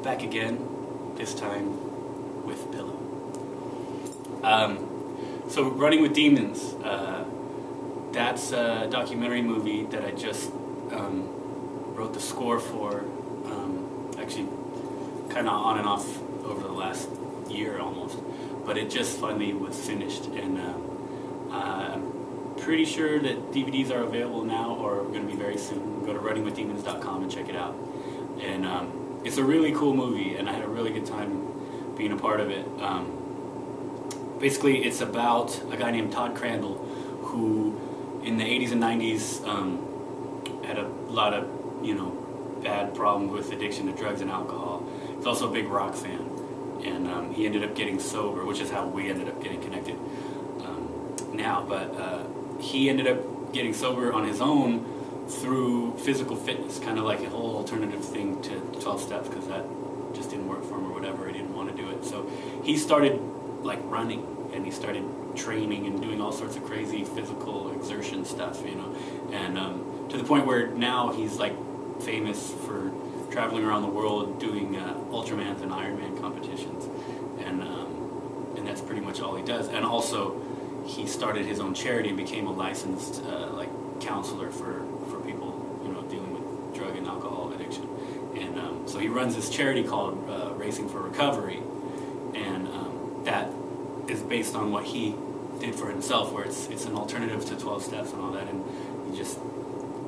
back again, this time with Pillow. So Running with Demons, that's a documentary movie that I just wrote the score for, actually kind of on and off over the last year almost, but it just finally was finished, and I'm pretty sure that DVDs are available now or going to be very soon. Go to runningwithdemons.com and check it out. And it's a really cool movie, and I had a really good time being a part of it. Basically, it's about a guy named Todd Crandall who, in the 80s and 90s, had a lot of, bad problems with addiction to drugs and alcohol. He's also a big rock fan, and he ended up getting sober, which is how we ended up getting connected now. But he ended up getting sober on his own through physical fitness, kind of like a whole alternative thing to 12 steps, because that just didn't work for him or whatever. He didn't want to do it. So he started running, and he started training and doing all sorts of crazy physical exertion stuff, and to the point where now he's famous for traveling around the world doing Ultramans and Ironman competitions, and that's pretty much all he does. And also, he started his own charity and became a licensed counselor for people dealing with drug and alcohol addiction. And so he runs this charity called Racing for Recovery, and that is based on what he did for himself, where it's an alternative to 12 steps and all that, and you just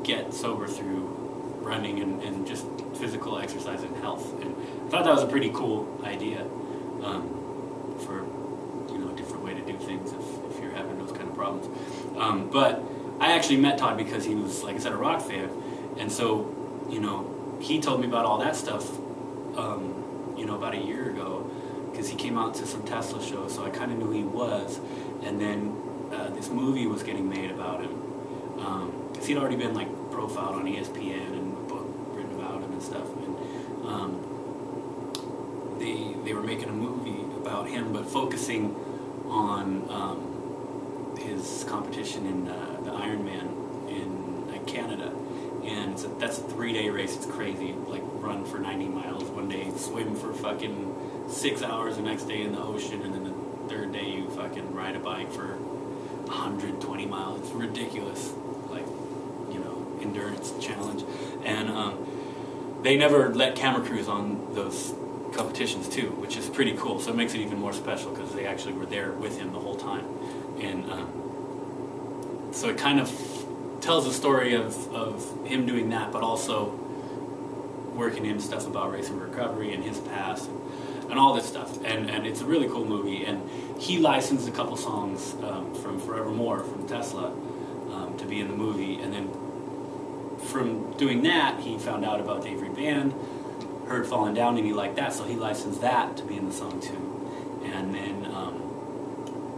get sober through running and just physical exercise and health. And I thought that was a pretty cool idea for a different way to do things if you're having those kind of problems. But I actually met Todd because he was, like I said, a rock fan, and so he told me about all that stuff about a year ago, because he came out to some Tesla shows, so I kind of knew who he was. And then this movie was getting made about him, because he'd already been profiled on ESPN and a book written about him and stuff. And they were making a movie about him, but focusing on his competition in the Ironman in Canada. And that's a 3-day race. It's crazy. Run for 90 miles one day, swim for fucking 6 hours the next day in the ocean, and then the third day you fucking ride a bike for 120 miles. It's ridiculous, endurance challenge. And they never let camera crews on those competitions too, which is pretty cool. So it makes it even more special because they actually were there with him the whole time. And so it kind of tells a story of him doing that, but also working in stuff about racing recovery and his past and all this stuff. And it's a really cool movie. And he licensed a couple songs from Forevermore, from Tesla, to be in the movie. And then from doing that, he found out about the Avery Band, heard Falling Down, and he liked that, so he licensed that to be in the song too. And then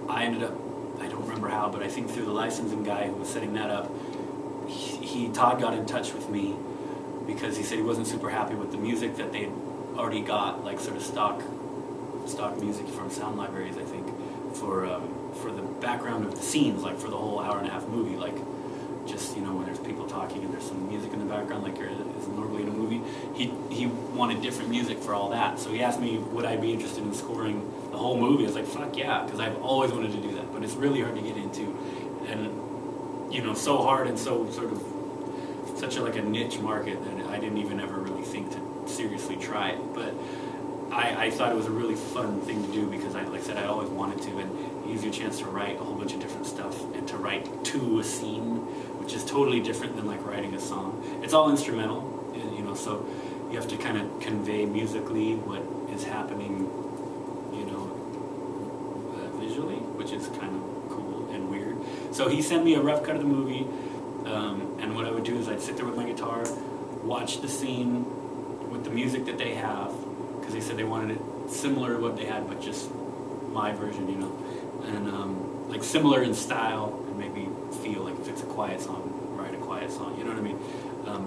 I ended up, I don't remember how, but I think through the licensing guy who was setting that up, Todd got in touch with me because he said he wasn't super happy with the music that they'd already got, sort of stock music from sound libraries, I think, for the background of the scenes, for the whole hour-and-a-half movie, just, when there's people talking and there's some music in the background like there is normally in a movie. He wanted different music for all that. So he asked me, would I be interested in scoring the whole movie? I was like, fuck yeah, because I've always wanted to do that. But it's really hard to get into. And, so hard and so sort of such a niche market that I didn't even ever really think to seriously try it. But I thought it was a really fun thing to do because, like I said, I always wanted to. And it gives you a chance to write a whole bunch of different stuff and to write to a scene, which is totally different than writing a song. It's all instrumental, so you have to kind of convey musically what is happening, visually, which is kind of cool and weird. So he sent me a rough cut of the movie, and what I would do is I'd sit there with my guitar, watch the scene with the music that they have, because they said they wanted it similar to what they had, but just my version, and similar in style, and maybe feel like if it's a quiet song, write a quiet song, you know what I mean?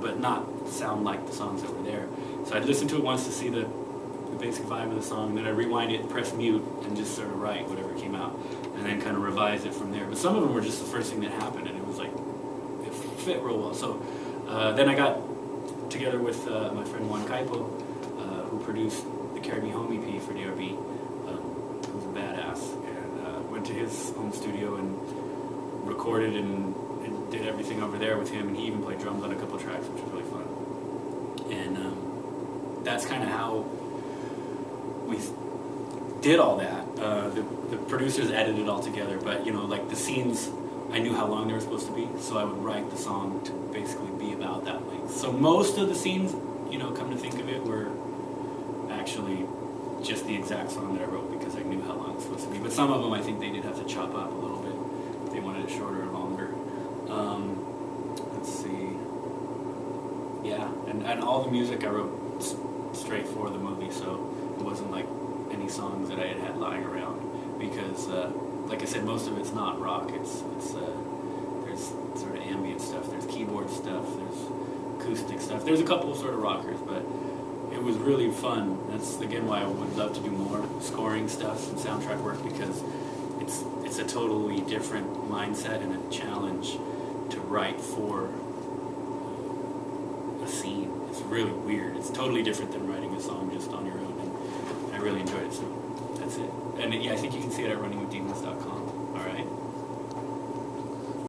But not sound like the songs that were there. So I'd listen to it once to see the basic vibe of the song, then I'd rewind it, press mute, and just sort of write whatever came out, and then kind of revise it from there. But some of them were just the first thing that happened, and it was it fit real well. So then I got together with my friend Juan Caipo, who produced the Carry Me Home EP for DRB, who's a badass, and went to his home studio and recorded and did everything over there with him, and he even played drums on a couple of tracks, which was really fun. And that's kind of how we did all that. The producers edited it all together, but like the scenes, I knew how long they were supposed to be, so I would write the song to basically be about that length. So most of the scenes, come to think of it, were actually just the exact song that I wrote because I knew how long it was supposed to be. But some of them I think they did have to chop up a little bit. They wanted it shorter or longer. Let's see. Yeah, and all the music I wrote straight for the movie, so it wasn't like any songs that I had lying around because, like I said, most of it's not rock. It's there's sort of ambient stuff, there's keyboard stuff, there's acoustic stuff. There's a couple of sort of rockers, but it was really fun. That's again why I would love to do more scoring stuff and soundtrack work because it's a totally different mindset and a challenge to write for a scene. It's really weird. It's totally different than writing a song just on your own, and I really enjoyed it. So that's it. And yeah, I think you can see it at runningwithdemons.com. All right.